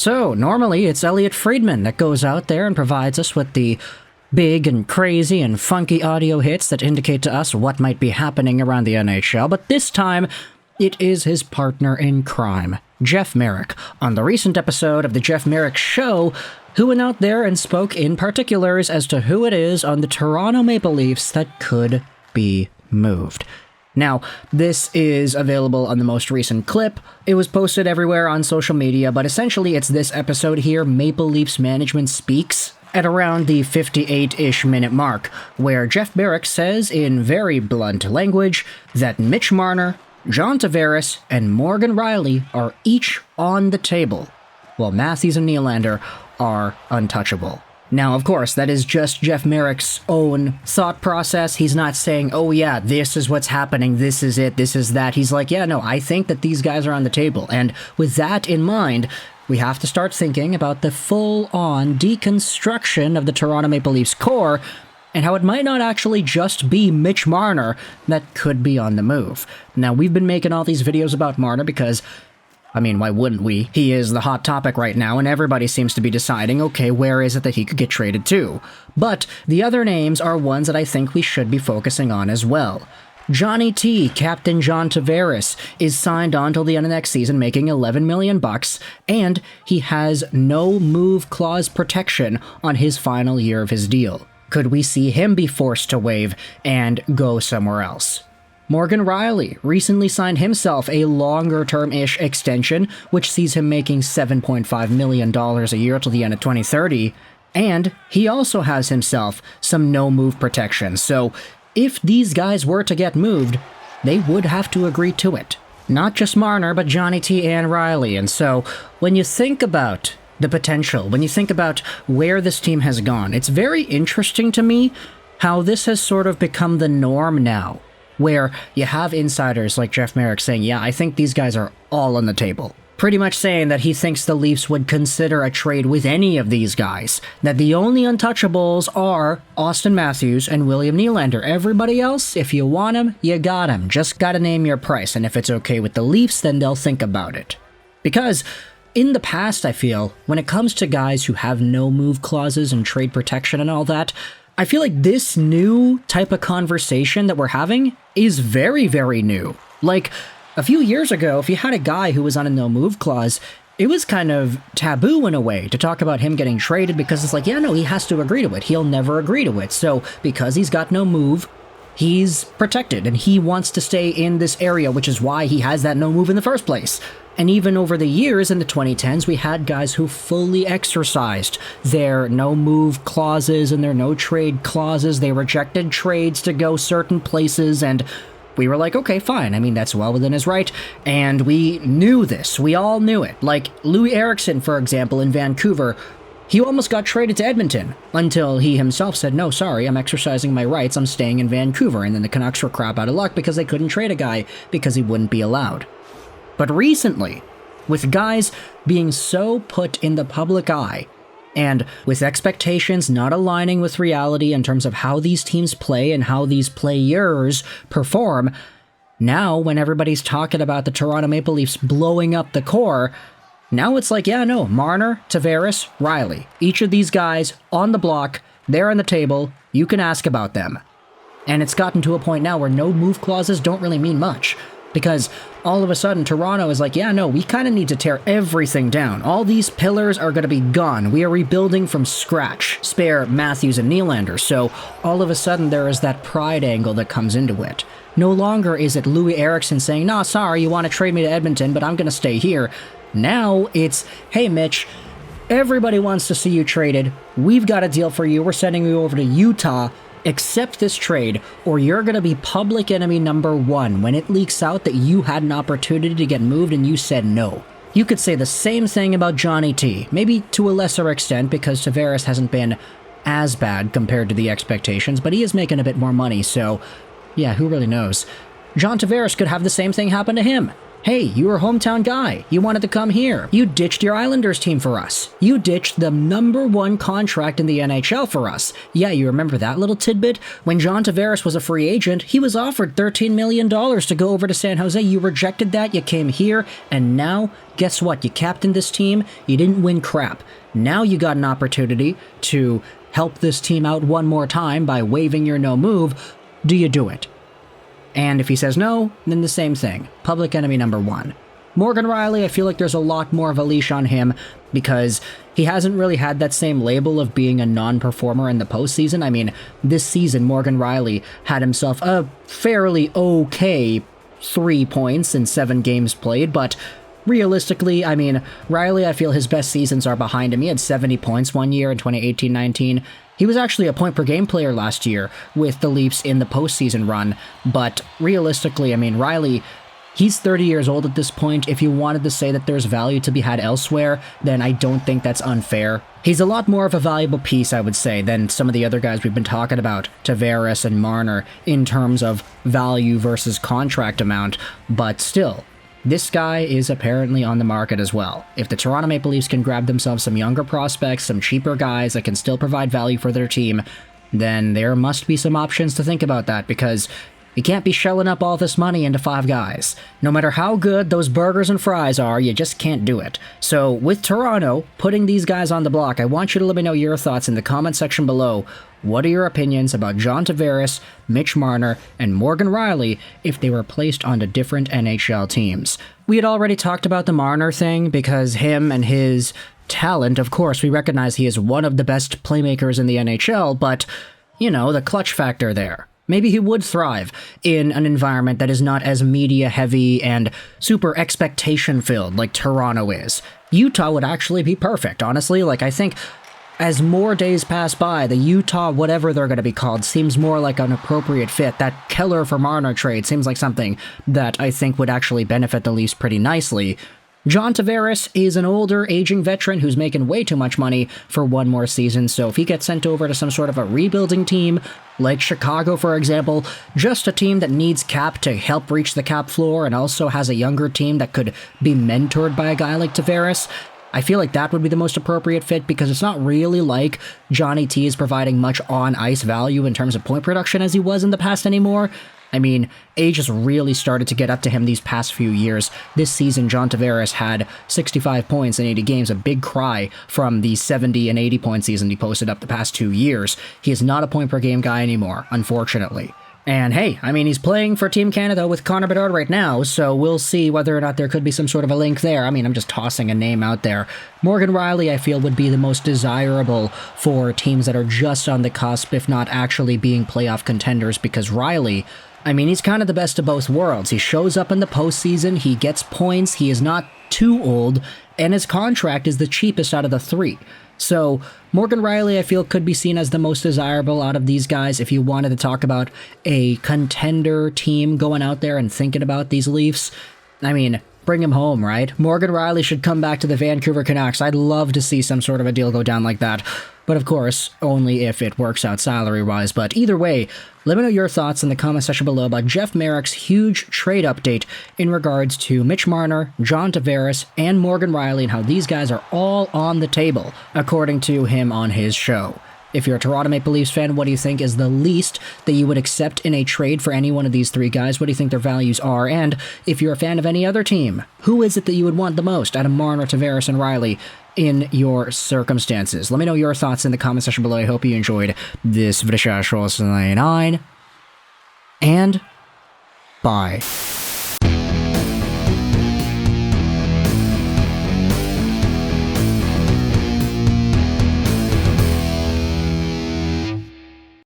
So, normally it's Elliot Friedman that goes out there and provides us with the big and crazy and funky audio hits that indicate to us what might be happening around the NHL, but this time, it is his partner in crime, Jeff Marek, on the recent episode of The Jeff Marek Show, who went out there and spoke in particulars as to who it is on the Toronto Maple Leafs that could be moved. Now, this is available on the most recent clip. It was posted everywhere on social media, but essentially it's this episode here, Maple Leafs Management Speaks, at around the 58-ish minute mark, where Jeff Marek says in very blunt language that Mitch Marner, John Tavares, and Morgan Rielly are each on the table, while Matthews and Nylander are untouchable. Now, of course, that is just Jeff Marek's own thought process. He's not saying, oh yeah, this is what's happening, this is it, this is that. He's like, yeah, no, I think that these guys are on the table. And with that in mind, we have to start thinking about the full-on deconstruction of the Toronto Maple Leafs core and how it might not actually just be Mitch Marner that could be on the move. Now, we've been making all these videos about Marner because, I mean, why wouldn't we? He is the hot topic right now, and everybody seems to be deciding, okay, where is it that he could get traded to? But the other names are ones that I think we should be focusing on as well. Johnny T, Captain John Tavares, is signed on till the end of next season, making $11 million, and he has no move clause protection on his final year of his deal. Could we see him be forced to waive and go somewhere else? Morgan Rielly recently signed himself a longer-term-ish extension, which sees him making $7.5 million a year till the end of 2030, and he also has himself some no-move protection, so if these guys were to get moved, they would have to agree to it. Not just Marner, but Johnny T and Rielly, and so when you think about the potential, when you think about where this team has gone, it's very interesting to me how this has sort of become the norm now, where you have insiders like Jeff Marek saying, yeah, I think these guys are all on the table. Pretty much saying that he thinks the Leafs would consider a trade with any of these guys. That the only untouchables are Austin Matthews and William Nylander. Everybody else, if you want him, you got him. Just gotta name your price, and if it's okay with the Leafs, then they'll think about it. Because in the past, I feel, when it comes to guys who have no move clauses and trade protection and all that, I feel like this new type of conversation that we're having is very, very new. Like, a few years ago, if you had a guy who was on a no-move clause, it was kind of taboo in a way to talk about him getting traded because it's like, yeah, no, he has to agree to it. He'll never agree to it. So, because he's got no move, he's protected, and he wants to stay in this area, which is why he has that no move in the first place. And even over the years in the 2010s, we had guys who fully exercised their no-move clauses and their no-trade clauses. They rejected trades to go certain places, and we were like, okay, fine. I mean, that's well within his right, and we knew this. We all knew it. Like, Louis Eriksson, for example, in Vancouver, he almost got traded to Edmonton until he himself said, no, sorry, I'm exercising my rights, I'm staying in Vancouver, and then the Canucks were crap out of luck because they couldn't trade a guy because he wouldn't be allowed. But recently, with guys being so put in the public eye, and with expectations not aligning with reality in terms of how these teams play and how these players perform, now when everybody's talking about the Toronto Maple Leafs blowing up the core, now it's like, yeah, no, Marner, Tavares, Rielly, each of these guys on the block, they're on the table, you can ask about them. And it's gotten to a point now where no move clauses don't really mean much. Because all of a sudden, Toronto is like, yeah, no, we kind of need to tear everything down. All these pillars are going to be gone. We are rebuilding from scratch. Spare Matthews and Nylander. So all of a sudden, there is that pride angle that comes into it. No longer is it Louis Eriksson saying, nah, sorry, you want to trade me to Edmonton, but I'm going to stay here. Now it's, hey, Mitch, everybody wants to see you traded. We've got a deal for you. We're sending you over to Utah. Accept this trade, or you're going to be public enemy number one when it leaks out that you had an opportunity to get moved and you said no. You could say the same thing about Johnny T, maybe to a lesser extent because Tavares hasn't been as bad compared to the expectations, but he is making a bit more money, so yeah, who really knows? John Tavares could have the same thing happen to him. Hey, you were a hometown guy. You wanted to come here. You ditched your Islanders team for us. You ditched the #1 contract in the NHL for us. Yeah, you remember that little tidbit? When John Tavares was a free agent, he was offered $13 million to go over to San Jose. You rejected that, you came here, and now, guess what? You captained this team, you didn't win crap. Now you got an opportunity to help this team out one more time by waiving your no move. Do you do it? And if he says no, then the same thing. Public enemy number 1. Morgan Rielly, I feel like there's a lot more of a leash on him because he hasn't really had that same label of being a non-performer in the postseason. I mean, this season, Morgan Rielly had himself a fairly okay 3 points in 7 games played, but realistically, I mean, Rielly, I feel his best seasons are behind him. He had 70 points one year in 2018-19. He was actually a point-per-game player last year with the Leafs in the postseason run, but realistically, I mean, Rielly, he's 30 years old at this point. If you wanted to say that there's value to be had elsewhere, then I don't think that's unfair. He's a lot more of a valuable piece, I would say, than some of the other guys we've been talking about, Tavares and Marner, in terms of value versus contract amount, but still, this guy is apparently on the market as well. If the Toronto Maple Leafs can grab themselves some younger prospects, some cheaper guys that can still provide value for their team, then there must be some options to think about that, because you can't be shelling up all this money into 5 guys. No matter how good those burgers and fries are, you just can't do it. So with Toronto putting these guys on the block, I want you to let me know your thoughts in the comment section below. What are your opinions about John Tavares, Mitch Marner, and Morgan Rielly if they were placed onto different NHL teams? We had already talked about the Marner thing because him and his talent, of course, we recognize he is one of the best playmakers in the NHL, but, you know, the clutch factor there. Maybe he would thrive in an environment that is not as media-heavy and super expectation-filled like Toronto is. Utah would actually be perfect, honestly. Like, I think as more days pass by, the Utah whatever they're going to be called seems more like an appropriate fit. That Keller for Marner trade seems like something that I think would actually benefit the Leafs pretty nicely. John Tavares is an older, aging veteran who's making way too much money for one more season, so if he gets sent over to some sort of a rebuilding team, like Chicago, for example, just a team that needs cap to help reach the cap floor and also has a younger team that could be mentored by a guy like Tavares, I feel like that would be the most appropriate fit because it's not really like Johnny T is providing much on-ice value in terms of point production as he was in the past anymore. I mean, age has really started to get up to him these past few years. This season, John Tavares had 65 points in 80 games, a big cry from the 70 and 80 point season he posted up the past 2 years. He is not a point-per-game guy anymore, unfortunately. And hey, I mean, he's playing for Team Canada with Connor Bedard right now, so we'll see whether or not there could be some sort of a link there. I mean, I'm just tossing a name out there. Morgan Rielly, I feel, would be the most desirable for teams that are just on the cusp, if not actually being playoff contenders, because Rielly, I mean, he's kind of the best of both worlds. He shows up in the postseason, he gets points, he is not too old, and his contract is the cheapest out of the 3. So, Morgan Rielly, I feel, could be seen as the most desirable out of these guys if you wanted to talk about a contender team going out there and thinking about these Leafs. I mean, bring him home, right? Morgan Rielly should come back to the Vancouver Canucks. I'd love to see some sort of a deal go down like that. But of course, only if it works out salary-wise. But either way, let me know your thoughts in the comment section below about Jeff Marek's huge trade update in regards to Mitch Marner, John Tavares, and Morgan Rielly and how these guys are all on the table, according to him on his show. If you're a Toronto Maple Leafs fan, what do you think is the least that you would accept in a trade for any one of these 3 guys? What do you think their values are? And if you're a fan of any other team, who is it that you would want the most out of Marner, Tavares, and Rielly in your circumstances? Let me know your thoughts in the comment section below. I hope you enjoyed this video, and bye.